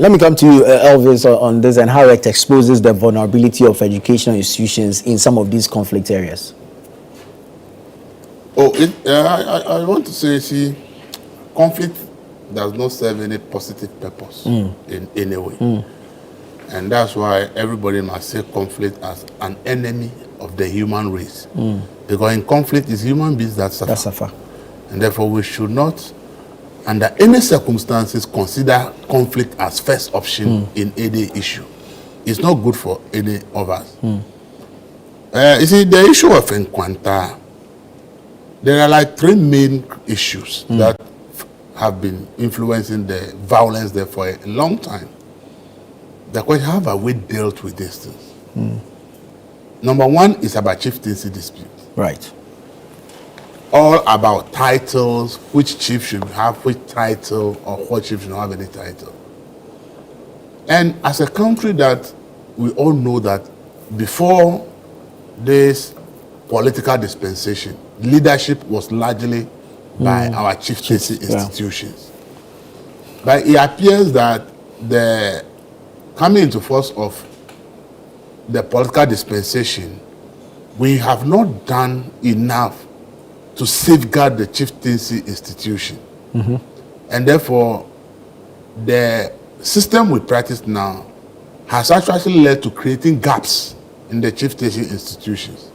Let me come to you, Elvis, on this and how it exposes the vulnerability of educational institutions in some of these conflict areas. I want to say, see, conflict does not serve any positive purpose in any way. And that's why everybody must see conflict as an enemy of the human race. Because in conflict, it's human beings that suffer. And therefore, we should not, under any circumstances, consider conflict as first option in any issue. It's not good for any of us. You see, the issue of Nkwanta, there are like three main issues that have been influencing the violence there for a long time. The question, how have we dealt with these things? Number one is about chieftaincy dispute. Right. All about titles, which chief should have which title, or what chief should not have any title. And as a country that we all know that before this political dispensation, leadership was largely by our chieftaincy institutions. But it appears that the coming into force of the political dispensation, we have not done enough to safeguard the chieftaincy institution. And therefore, the system we practice now has actually led to creating gaps in the chieftaincy institutions.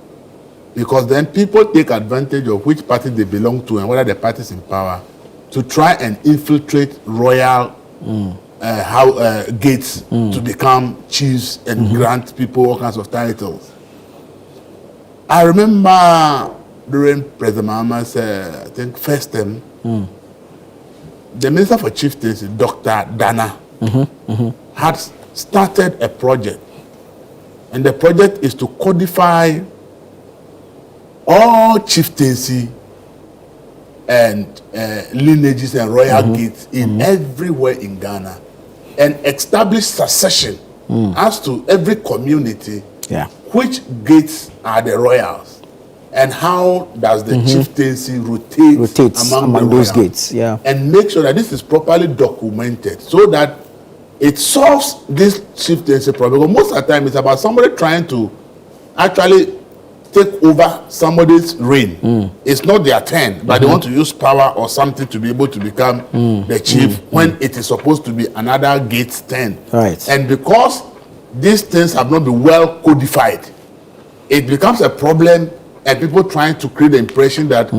Because then people take advantage of which party they belong to and whether the party is in power to try and infiltrate royal gates to become chiefs and grant people all kinds of titles. I remember during President Mahama's, I think, first term, the Minister for Chieftaincy, Dr. Dana, had started a project. And the project is to codify all chieftaincy and lineages and royal gates in everywhere in Ghana and establish succession as to every community, which gates are the royals and how does the chieftaincy rotate among those gates, and make sure that this is properly documented so that it solves this chieftaincy problem. Because most of the time it's about somebody trying to actually take over somebody's reign. It's not their turn, but they want to use power or something to be able to become the chief when it is supposed to be another gate's turn. Right. And because these things have not been well codified, it becomes a problem and people trying to create the impression that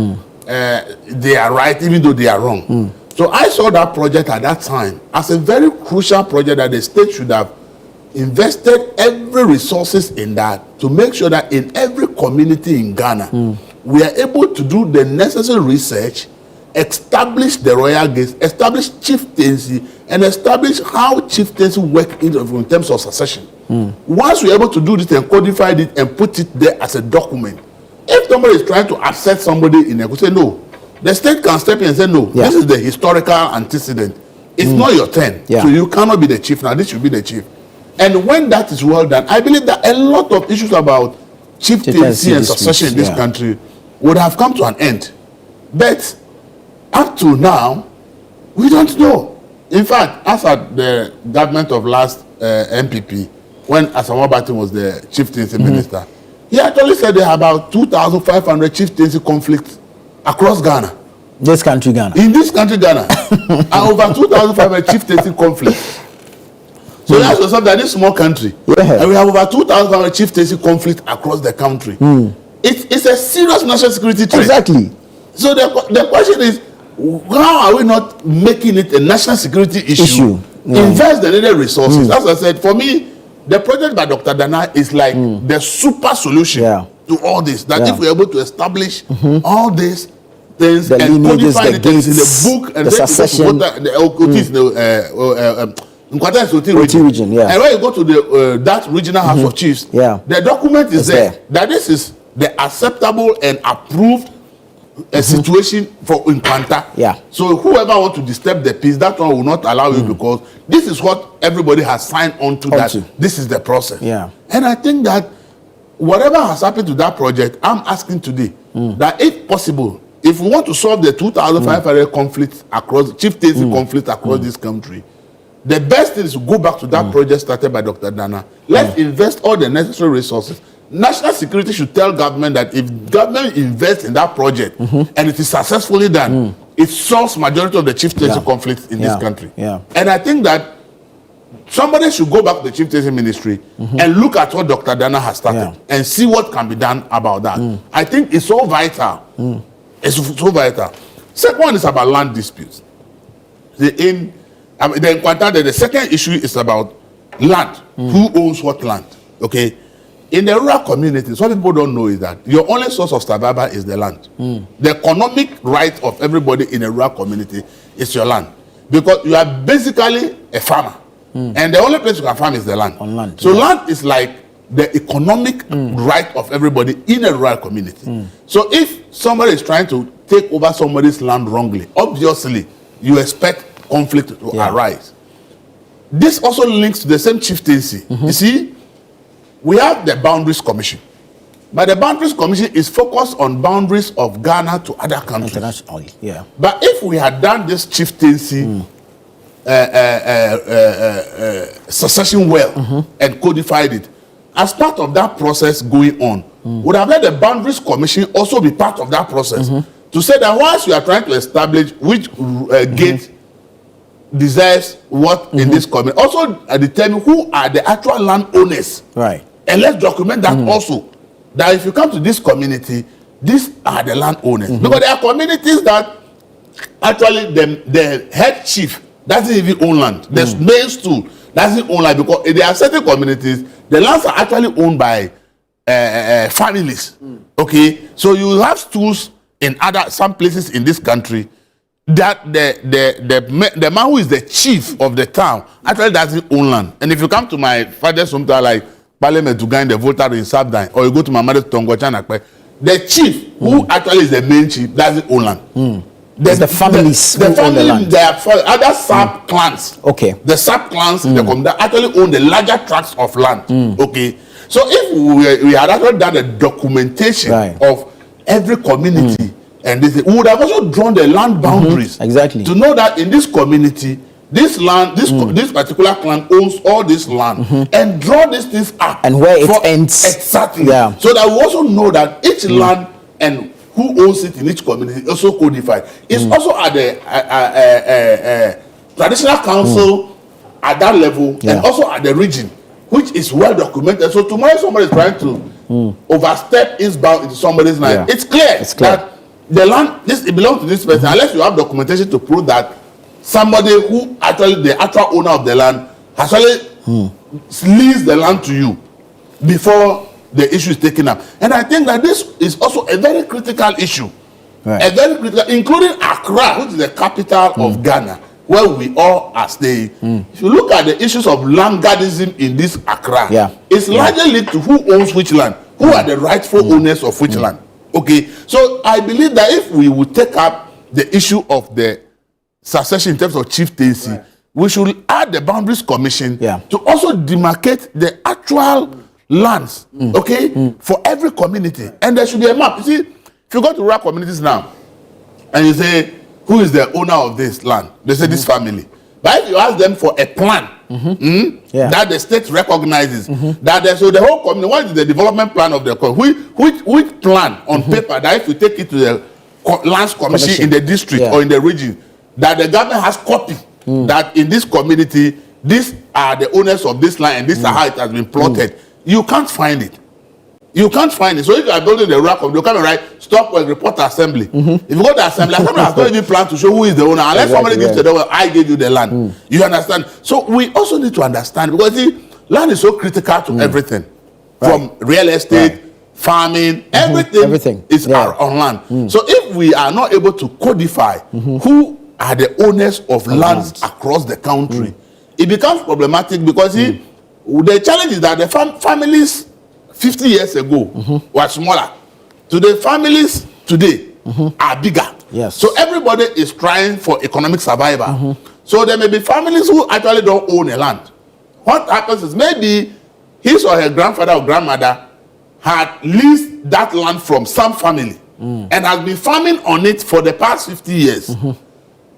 they are right even though they are wrong. So I saw that project at that time as a very crucial project that the state should have invested every resources in that to make sure that in every community in Ghana, we are able to do the necessary research, establish the royal gates, establish chieftaincy, and establish how chieftaincy work in terms of succession. Once we're able to do this and codify it and put it there as a document, if somebody is trying to upset somebody in there, we say no. The state can step in and say no. This is the historical antecedent. It's not your turn, so you cannot be the chief now. This should be the chief. And when that is well done, I believe that a lot of issues about chieftaincy and succession in this country would have come to an end. But up to now, we don't know. In fact, as at the government of last MPP, when Asamoah Barton was the chieftaincy minister, he actually said there are about 2,500 chieftaincy conflicts across Ghana. This country, Ghana. In this country, Ghana, are over 2,500 chieftaincy conflicts. So that's yourself that this small country, and we have over 2,000 chieftaincy conflict across the country. It's a serious national security threat. Exactly. So the question is, how are we not making it a national security issue? Invest the needed resources. As I said, for me, the project by Dr. Dana is like the super solution to all this. That if we're able to establish all these things the and lineages, codify the it gates, in the book and the succession, Nkwanta is Oti region. And when you go to the that regional House of Chiefs, the document is there that this is the acceptable and approved situation for Nkwanta. So whoever want to disturb the peace, that one will not allow you because this is what everybody has signed on to that. This is the process. And I think that whatever has happened to that project, I'm asking today that if possible, if we want to solve the 2,500 conflicts across chieftaincy conflicts across this country, the best thing is to go back to that project started by Dr. Dana. Let's invest all the necessary resources. National security should tell government that if government invests in that project and it is successfully done, it solves majority of the chieftaincy conflicts in this country. And I think that somebody should go back to the chieftaincy ministry and look at what Dr. Dana has started and see what can be done about that. I think it's so vital. It's so vital. Second one is about land disputes. The second issue is about land. Who owns what land? Okay. In the rural communities, what people don't know is that your only source of survival is the land. The economic right of everybody in a rural community is your land. Because you are basically a farmer. And the only place you can farm is the land. On land. So land is like the economic right of everybody in a rural community. So if somebody is trying to take over somebody's land wrongly, obviously you expect conflict to arise. This also links to the same chieftaincy. You see, we have the Boundaries Commission. But the Boundaries Commission is focused on boundaries of Ghana to other countries. Internationally, But if we had done this chieftaincy succession well and codified it, as part of that process going on, would have let the Boundaries Commission also be part of that process to say that once you are trying to establish which gate deserves what in this community, also determine who are the actual land owners. Right. And let's document that also. That if you come to this community, these are the land owners. Because there are communities that actually the head chief doesn't even own land. The main stool doesn't own land, because there are certain communities, the lands are actually owned by families. Okay, so you have stools in some places in this country that the man who is the chief of the town actually doesn't own land. And if you come to my father's hometown, like Parliament to gain the voter in Sabdine, or you go to my mother's Tongo Chanakpe, the chief who actually is the main chief doesn't own land. There's the families the who own the land. There are other sub clans. Okay. The sub clans in the community that actually own the larger tracts of land. Okay. So if we had actually done the documentation of every community, and this, we would have also drawn the land boundaries exactly to know that in this community, this land, this particular clan owns all this land, and draw these things up and where it ends exactly. So that we also know that each land and who owns it in each community is also codified. It's also at the traditional council at that level, and also at the region, which is well documented. So tomorrow somebody is trying to overstep his bound into somebody's land. It's clear that the land, it belongs to this person, unless you have documentation to prove that somebody who actually, the actual owner of the land, actually leases the land to you before the issue is taken up. And I think that this is also a very critical issue. A very critical, including Accra, which is the capital of Ghana, where we all are staying. If you look at the issues of land guardism in this Accra, it's largely linked to who owns which land, who are the rightful owners of which land. Okay, so I believe that if we would take up the issue of the succession in terms of chieftaincy, we should add the Boundaries Commission to also demarcate the actual lands, for every community. And there should be a map. You see, if you go to rural communities now, and you say, who is the owner of this land? They say this family. But if you ask them for a plan that the state recognizes, so the whole community, what is the development plan of the community? Which plan on paper that if you take it to the lands commission in the district or in the region, that the government has copy that in this community, these are the owners of this land and this is how it has been plotted. You can't find it. You can't find it. So if you are building the rural community, you come and write stop work report assembly. If you go to assembly, assembly has not even planned to show who is the owner, unless somebody gives to the owner, I gave you the land. You understand? So we also need to understand, because see, land is so critical to everything, from real estate, farming, everything is on land. So if we are not able to codify who are the owners of lands across the country, it becomes problematic, because see, the challenge is that the families 50 years ago were smaller. Today, families today are bigger. So everybody is trying for economic survival. So there may be families who actually don't own a land. What happens is maybe his or her grandfather or grandmother had leased that land from some family and has been farming on it for the past 50 years.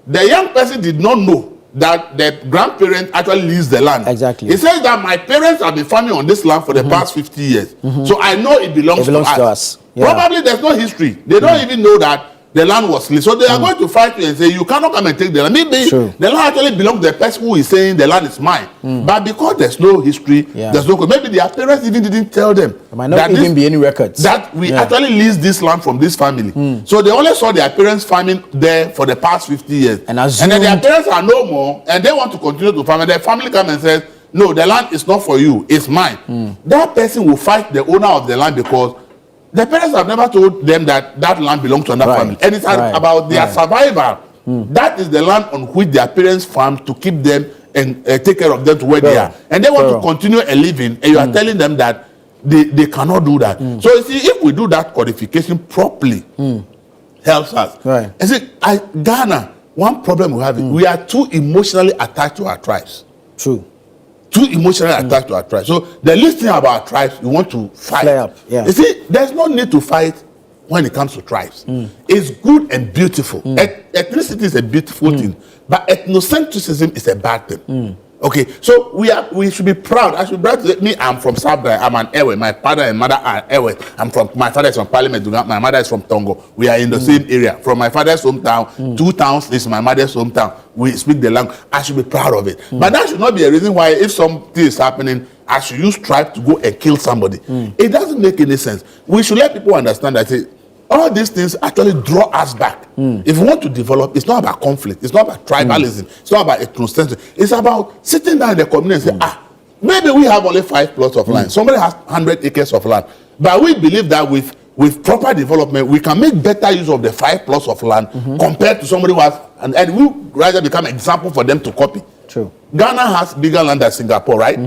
The young person did not know that the grandparent actually leaves the land. Exactly. He says that my parents have been farming on this land for the past 50 years. So I know it belongs to us. Yeah. Probably there's no history. They don't even know that the land was leased. So they are going to fight you and say, you cannot come and take the land. Maybe the land actually belongs to the person who is saying the land is mine. But because there's no history, there's no, maybe their parents even didn't tell them. There might not even be any records. That we actually leased this land from this family. So they only saw their parents farming there for the past 50 years. And then their parents are no more, and they want to continue to farm. And their family comes and says, no, the land is not for you, it's mine. That person will fight the owner of the land because the parents have never told them that that land belongs to another family. And it's about their survival. That is the land on which their parents farm to keep them and take care of them to where they are. And they want to continue a living, and you are telling them that they cannot do that. So you see, if we do that codification properly, helps us. You see, Ghana, one problem we have is we are too emotionally attached to our tribes. True. Too emotionally attached to our tribes. So the least thing about tribes, we want to fight. Flare up. You see, there's no need to fight when it comes to tribes. It's good and beautiful. Ethnicity is a beautiful thing, but ethnocentrism is a bad thing. Okay, so we should be proud. I should be proud to say, me, I'm from Sabra, I'm an Ewe. My father and mother are Ewe. My father is from Parliament, my mother is from Tongo. We are in the same area. From my father's hometown, 2 towns is my mother's hometown. We speak the language. I should be proud of it. But that should not be a reason why, if something is happening, I should use tribe to go and kill somebody. It doesn't make any sense. We should let people understand that all these things actually draw us back. If we want to develop, it's not about conflict. It's not about tribalism. It's not about ethnocentrism. It's about sitting down in the community and say, maybe we have only 5 plots of land. Somebody has 100 acres of land. But we believe that with proper development, we can make better use of the 5 plots of land compared to somebody who has, and we rather become an example for them to copy. True. Ghana has bigger land than Singapore, right?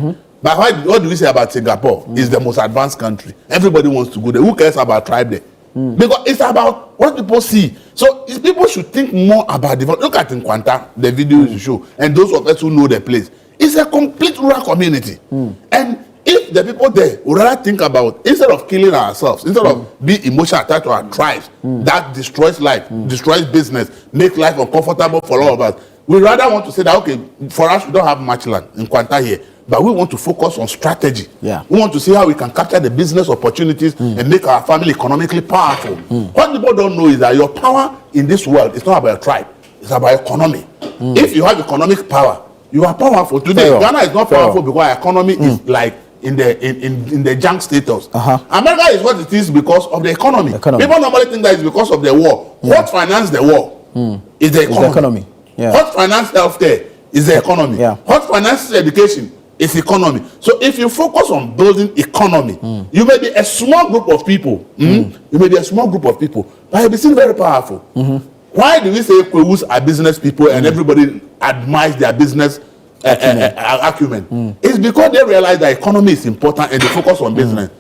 But what do we say about Singapore? It's the most advanced country. Everybody wants to go there. Who cares about tribe there? Because it's about what people see. So people should think more about development. Look at Nkwanta, the videos you show, and those of us who know the place. It's a complete rural community. And if the people there would rather think about, instead of killing ourselves, instead of being emotionally attached to our tribes, that destroys life, destroys business, make life uncomfortable for all of us, we rather want to say that, okay, for us, we don't have much land in Nkwanta here, but we want to focus on strategy. We want to see how we can capture the business opportunities and make our family economically powerful. What people don't know is that your power in this world is not about a tribe, it's about economy. If you have economic power, you are powerful. Today, Ghana is not powerful because our economy is like in the junk status. America is what it is because of the economy. People normally think that it's because of the war. What financed the war is the economy. What financed healthcare is the economy. What finances education is economy. So if you focus on building economy, you may be a small group of people. You may be a small group of people, but you'll be still very powerful. Why do we say Kwewus are business people and everybody admires their business acumen? It's because they realize that economy is important and they focus on business.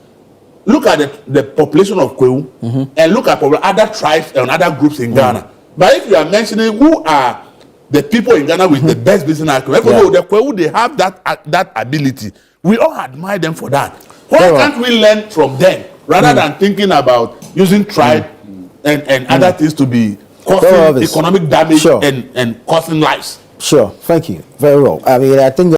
Look at the population of Kwewu and look at other tribes and other groups in Ghana. But if you are mentioning who are the people in Ghana with the best business acumen, the Kwewu, they have that ability. We all admire them for that. Why can't we learn from them rather than thinking about using tribe and other things to be causing economic damage and causing lives? Sure, thank you. Very well. I mean, I think